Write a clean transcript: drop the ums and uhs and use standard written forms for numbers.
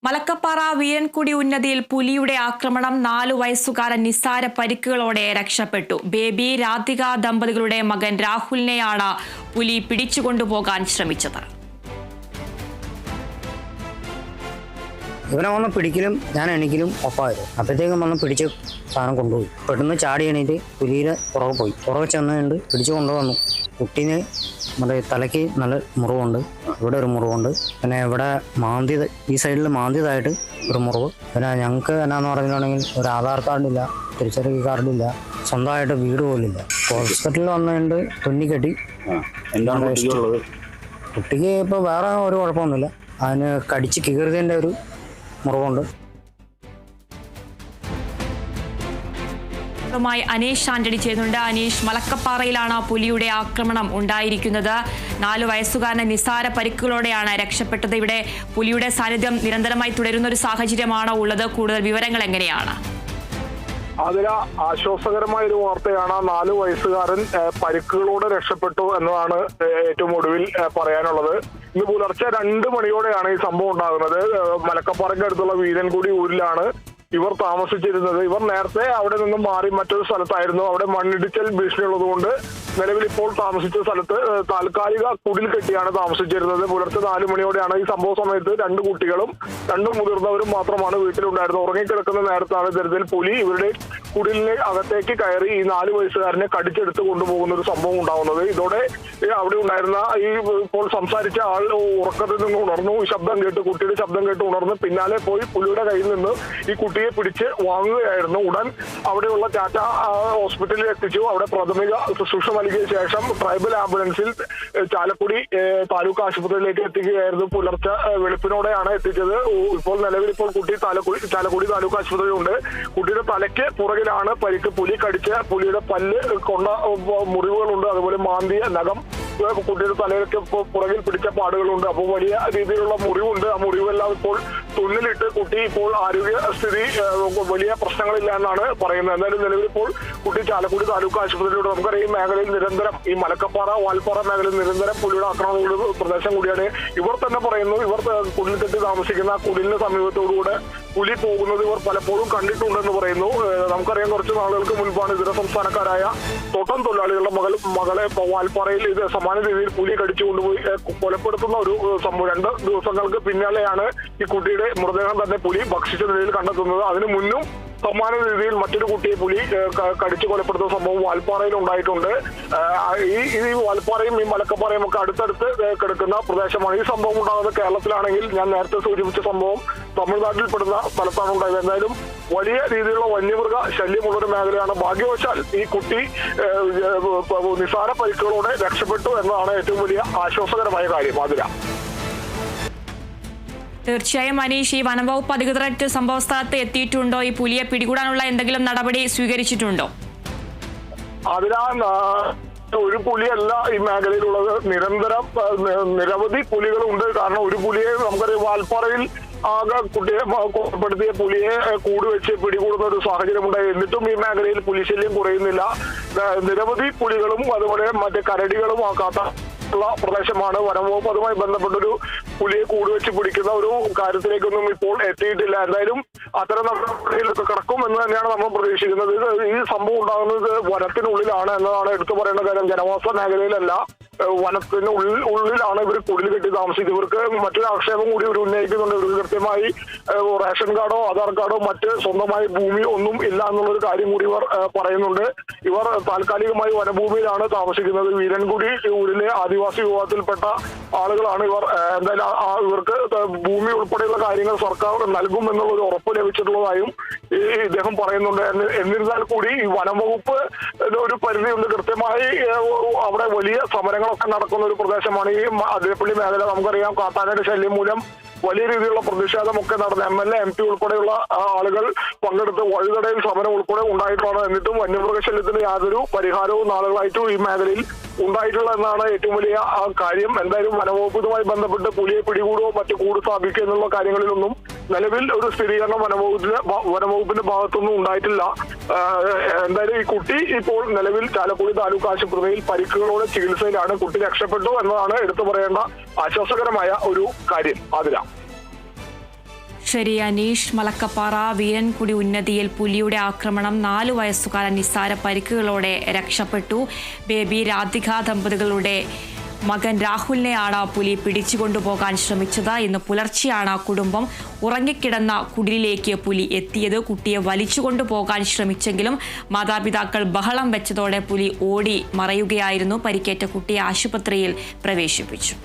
മലക്കപ്പാറ വീരൻകുടി ഉന്നതിയിൽ പുലിയുടെ ആക്രമണം 4 വയസ്സുകാരൻ നിസ്സാര പരിക്കുകളോടെ രക്ഷപ്പെട്ടു. ബേബി രാധിക ദമ്പതികളുടെ മകൻ രാഹുലിനെയാണ് പുലി പിടിച്ചുകൊണ്ടുപോകാൻ ശ്രമിച്ചത്. ഇവനെ വന്ന് പിടിക്കലും ഞാൻ എണീക്കലും ഒപ്പമായിരുന്നു. അപ്പോഴത്തേക്കും വന്ന് പിടിച്ച് സാധനം കൊണ്ടുപോയി. പെട്ടെന്ന് ചാടി എണീറ്റ് പുലിയുടെ പുറകെ ചെന്നുകൊണ്ട് പിടിച്ചു കൊണ്ടുവന്നു. കുട്ടീന് നമ്മുടെ തലയ്ക്ക് നല്ല മുറിവുണ്ട്, ഇവിടെ ഒരു മുറിവുണ്ട്, പിന്നെ ഇവിടെ ഈ സൈഡിൽ മാന്തിയതായിട്ട് ഒരു മുറിവ്. പിന്നെ ഞങ്ങൾക്ക് എന്നാന്ന് പറഞ്ഞിട്ടുണ്ടെങ്കിൽ ഒരു ആധാർ കാർഡില്ല, തിരിച്ചറിയൽ കാർഡില്ല, സ്വന്തമായിട്ട് വീട് പോലില്ല. ഹോസ്പിറ്റലിൽ വന്നുകൊണ്ട് തുന്നിക്കെട്ടി. കുട്ടിക്ക് ഇപ്പോൾ വേറെ ഒരു കുഴപ്പമൊന്നുമില്ല, അതിന് കടിച്ച് കീറിയതിൻ്റെ ഒരു മുറിവുണ്ട്. അനീഷ് ആന്റണി ചെയ്യുന്നുണ്ട്. അനീഷ്, മലക്കപ്പാറയിലാണ് പുലിയുടെ ആക്രമണം ഉണ്ടായിരിക്കുന്നത്. 4 വയസ്സുകാരനെ നിസ്സാര പരിക്കുകളോടെയാണ് രക്ഷപ്പെട്ടത്. ഇവിടെ പുലിയുടെ സാന്നിധ്യം നിരന്തരമായി തുടരുന്ന ഒരു സാഹചര്യമാണോ ഉള്ളത്? കൂടുതൽ വിവരങ്ങൾ എങ്ങനെയാണ്? അതിന് ആശ്വാസകരമായ ഒരു വാർത്തയാണ്. 4 വയസ്സുകാരൻ പരിക്കുകളോടെ രക്ഷപ്പെട്ടു എന്നതാണ് ഏറ്റവും ഒടുവിൽ പറയാനുള്ളത്. ഇന്ന് പുലർച്ചെ 2 മണിയോടെയാണ് ഈ സംഭവം ഉണ്ടാകുന്നത്. മലക്കപ്പാറയ്ക്ക് അടുത്തുള്ള വീരൻകുടി ഊരിലാണ് ഇവർ താമസിച്ചിരുന്നത്. ഇവർ നേരത്തെ അവിടെ നിന്നും മാറി മറ്റൊരു സ്ഥലത്തായിരുന്നു. അവിടെ മണ്ണിടിച്ചൽ ഭീഷണി ഉള്ളതുകൊണ്ട് നിലവിൽ ഇപ്പോൾ താമസിച്ച സ്ഥലത്ത് താൽക്കാലിക കുടിൽ കെട്ടിയാണ് താമസിച്ചിരുന്നത്. പുലർച്ചെ 4 മണിയോടെയാണ് ഈ സംഭവ സമയത്ത് 2 കുട്ടികളും 2 മുതിർന്നവരും മാത്രമാണ് വീട്ടിലുണ്ടായിരുന്നത്. ഉറങ്ങിക്കിടക്കുന്ന നേരത്താണ് ഇത്തരത്തിൽ പുലി ഇവരുടെ കുടിലിന് അകത്തേക്ക് കയറി ഈ 4 വയസ്സുകാരനെ കടിച്ചെടുത്ത് കൊണ്ടുപോകുന്ന ഒരു സംഭവം ഉണ്ടാവുന്നത്. ഇതോടെ അവിടെ ഉണ്ടായിരുന്ന ഇപ്പോൾ സംസാരിച്ച ആൾ ഉറക്കത്തിൽ നിന്ന് ഉണർന്നു. ശബ്ദം കേട്ട്, കുട്ടിയുടെ ശബ്ദം കേട്ട് ഉണർന്ന് പിന്നാലെ പോയി പുലിയുടെ കയ്യിൽ നിന്ന് ഈ കുട്ടിയെ പിടിച്ച് വാങ്ങുകയായിരുന്നു. ഉടൻ അവിടെയുള്ള ടാറ്റ ഹോസ്പിറ്റലിൽ എത്തിച്ചു. അവിടെ പ്രാഥമിക ശുശ്രൂഷ നൽകിയ ശേഷം ട്രൈബൽ ആംബുലൻസിൽ ചാലക്കുടി താലൂക്ക് ആശുപത്രിയിലേക്ക് എത്തിക്കുകയായിരുന്നു. പുലർച്ചെ വെളുപ്പിനോടെയാണ് എത്തിച്ചത്. ഇപ്പോൾ നിലവിൽ കുട്ടി ചാലക്കുടി താലൂക്ക് ആശുപത്രിയിലുണ്ട്. കുട്ടിയുടെ തലയ്ക്ക് പുറകിലാണ് പരിക്ക്. പുലി കടിച്ച് പുലിയുടെ പല്ല് കൊണ്ട മുറിവുകളുണ്ട്. അതുപോലെ മാന്തിയ നഖം കുട്ടിയുടെ തലയൊക്കെ പുറകിൽ പിടിച്ച പാടുകളുണ്ട്. അപ്പോൾ വലിയ രീതിയിലുള്ള മുറിവുണ്ട്. ആ മുറിവെല്ലാം ഇപ്പോൾ തുന്നിലിട്ട് കുട്ടി ഇപ്പോൾ ആരോഗ്യസ്ഥിതി വലിയ പ്രശ്നങ്ങളില്ല എന്നാണ് പറയുന്നത്. എന്തായാലും നിലവിൽ ഇപ്പോൾ കുട്ടി ചാലക്കുടി താലൂക്ക് ആശുപത്രിയിലൂടെ നമുക്കറിയാം ഈ മേഖലയിൽ നിരന്തരം ഈ മലക്കപ്പാറ വാൽപ്പാറ മേഖലയിൽ നിരന്തരം പുലിയുടെ ആക്രമണമുള്ള പ്രദേശം കൂടിയാണ്. ഇവർ തന്നെ പറയുന്നു ഇവർ കുടിൽ കെട്ടി താമസിക്കുന്ന കുടിലിന് സമീപത്തോടുകൂടെ പുലി പോകുന്നത് ഇവർ പലപ്പോഴും കണ്ടിട്ടുണ്ടെന്ന് പറയുന്നു. നമുക്കറിയാം കുറച്ച് നാളുകൾക്ക് മുൻപാണ് ഇതര സംസ്ഥാനക്കാരായ തോട്ടം തൊഴിലാളികളുടെ മകളെ വാൽപ്പാറയിൽ ഇത് സമാന രീതിയിൽ പുലി കടിച്ചു കൊണ്ടുപോയി കൊലപ്പെടുത്തുന്ന ഒരു സംഭവം. 2 ദിവസങ്ങൾക്ക് പിന്നാലെയാണ് ഈ കുട്ടിയുടെ മൃതദേഹം തന്നെ പുലി ഭക്ഷിച്ച നിലയിൽ കണ്ടെത്തുന്നത്. അതിനു മുന്നും സമാന രീതിയിൽ മറ്റൊരു കുട്ടിയെ പുലി കടിച്ചു കൊലപ്പെടുത്തുന്ന സംഭവം വാൽപ്പാറയിൽ ഉണ്ടായിട്ടുണ്ട്. ഈ വാൽപ്പാറയും ഈ മലക്കപ്പാറയും ഒക്കെ അടുത്തടുത്ത് കിടക്കുന്ന പ്രദേശമാണ്. ഈ സംഭവം ഉണ്ടാകുന്നത് കേരളത്തിലാണെങ്കിൽ ഞാൻ നേരത്തെ സൂചിപ്പിച്ച സംഭവം തമിഴ്നാട്ടിൽപ്പെടുന്ന സ്ഥലത്താണ് ഉണ്ടായത്. എന്തായാലും വലിയ രീതിയിലുള്ള വന്യമൃഗ ശല്യമുള്ളൊരു മേഖലയാണ്. ഭാഗ്യവശാൽ ഈ കുട്ടി നിസ്സാര പരിക്കുകളോടെ രക്ഷപ്പെട്ടു എന്നതാണ് ഏറ്റവും വലിയ ആശ്വാസകരമായ കാര്യം. അതില തീർച്ചയായും അനീഷ്, ഈ വനംവകുപ്പ് അധികൃതർ സംഭവ സ്ഥലത്ത് എത്തിയിട്ടുണ്ടോ? ഈ പുലിയെ പിടികൂടാനുള്ള എന്തെങ്കിലും നടപടി സ്വീകരിച്ചിട്ടുണ്ടോ? അതിനാ ഒരു പുലിയല്ല ഈ മേഖലയിലുള്ളത്. നിരന്തരം നിരവധി പുലികളുണ്ട്. കാരണം ഒരു പുലിയെ നമുക്കറിയാം വാൽപ്പാറയിൽ ആകെ കുട്ടിയെ കൊലപ്പെടുത്തിയ പുലിയെ കൂടുവെച്ച് പിടികൂടുന്ന ഒരു സാഹചര്യമുണ്ടായി. എന്നിട്ടും ഈ മേഖലയിൽ പുലിശല്യം കുറയുന്നില്ല. നിരവധി പുലികളും അതുപോലെ മറ്റ് കരടികളും ആക്കാത്ത പ്രദേശമാണ്. വനംവകുപ്പ് അതുമായി ബന്ധപ്പെട്ടൊരു പുലിയെ കൂടുവെച്ച് പിടിക്കുന്ന ഒരു കാര്യത്തിലേക്കൊന്നും ഇപ്പോൾ എത്തിയിട്ടില്ല. എന്തായാലും അത്തരം നടപടിയിലൊക്കെ കിടക്കും എന്ന് തന്നെയാണ് നമ്മൾ പ്രതീക്ഷിക്കുന്നത്. ഈ സംഭവം ഉണ്ടാകുന്നത് വനത്തിനുള്ളിലാണ് എന്നതാണ് എടുത്തു പറയേണ്ട കാര്യം. ജനവാസ മേഖലയിലല്ല, വനത്തിന് ഉള്ളിലാണ് ഇവർ കുടിൽ കെട്ടി താമസിക്കുന്നത്. ഇവർക്ക് മറ്റൊരു ആക്ഷേപം കൂടി ഇവർ ഉന്നയിക്കുന്നുണ്ട്. ഇവർക്ക് കൃത്യമായി റേഷൻ കാർഡോ ആധാർ കാർഡോ മറ്റ് സ്വന്തമായി ഭൂമി ഒന്നും ഇല്ല എന്നുള്ളൊരു കാര്യം കൂടി ഇവർ പറയുന്നുണ്ട്. ഇവർ താൽക്കാലികമായി വനഭൂമിയിലാണ് താമസിക്കുന്നത്. വീരൻകുടി ഊരിലെ ആദിവാസി വിഭാഗത്തിൽപ്പെട്ട ആളുകളാണ് ഇവർ. എന്തായാലും ഇവർക്ക് ഭൂമി ഉൾപ്പെടെയുള്ള കാര്യങ്ങൾ സർക്കാർ നൽകും എന്നുള്ളൊരു ഉറപ്പ് ലഭിച്ചിട്ടുള്ളതായും ഇദ്ദേഹം പറയുന്നുണ്ട്. എന്നിരുന്നാൽ കൂടി ഈ വനംവകുപ്പ് ഒരു പരിധിയുണ്ട്. കൃത്യമായി അവിടെ വലിയ സമരങ്ങളൊക്കെ നടക്കുന്ന ഒരു പ്രദേശമാണ് ഈ അതിരപ്പള്ളി മേഖല. നമുക്കറിയാം കാട്ടാനയുടെ ശല്യം മൂലം വലിയ രീതിയിലുള്ള പ്രതിഷേധമൊക്കെ നടന്ന MLA MP ഉൾപ്പെടെയുള്ള ആളുകൾ പങ്കെടുത്ത് വഴിതടയിൽ സമരം ഉൾപ്പെടെ ഉണ്ടായിട്ടാണ്. എന്നിട്ടും വന്യമൃഗശല്യത്തിന് യാതൊരു പരിഹാരവും നാളുകളായിട്ടും ഈ മേഖലയിൽ ഉണ്ടായിട്ടുള്ള എന്നാണ് ഏറ്റവും വലിയ കാര്യം. എന്തായാലും വനവകുപ്പുമായി ബന്ധപ്പെട്ട് പുലിയെ പിടികൂടുകയോ മറ്റു കൂട് സ്ഥാപിക്കുക എന്നുള്ള കാര്യങ്ങളിലൊന്നും നിലവിൽ ഒരു സ്ഥിരീകരണം വനവകുപ്പിന്റെ ഭാഗത്തൊന്നും ഉണ്ടായിട്ടില്ല. എന്തായാലും ഈ കുട്ടി ഇപ്പോൾ നിലവിൽ ചാലക്കുടി താലൂക്ക് ആശുപത്രിയിൽ പരിക്കുകളോടെ ചികിത്സയിലാണ്. കുട്ടി രക്ഷപ്പെട്ടു എന്നതാണ് എടുത്തു പറയേണ്ട ആശ്വാസകരമായ ഒരു കാര്യം. അതില ശരി, അനീഷ് മലക്കപ്പാറ വീരൻകുടി ഉന്നതിയിൽ പുലിയുടെ ആക്രമണം 4 വയസ്സുകാരൻ നിസ്സാര പരിക്കുകളോടെ രക്ഷപ്പെട്ടു. ബേബി രാധിക ദമ്പതികളുടെ മകൻ രാഹുലിനെയാണ് പുലി പിടിച്ചുകൊണ്ടുപോകാൻ ശ്രമിച്ചത്. ഇന്ന് പുലർച്ചെയാണ് കുടുംബം ഉറങ്ങിക്കിടന്ന കുടിലിലേക്ക് പുലി എത്തിയത്. കുട്ടിയെ വലിച്ചുകൊണ്ടുപോകാൻ ശ്രമിച്ചെങ്കിലും മാതാപിതാക്കൾ ബഹളം വെച്ചതോടെ പുലി ഓടി മറയുകയായിരുന്നു. പരിക്കേറ്റ കുട്ടിയെ ആശുപത്രിയിൽ പ്രവേശിപ്പിച്ചു.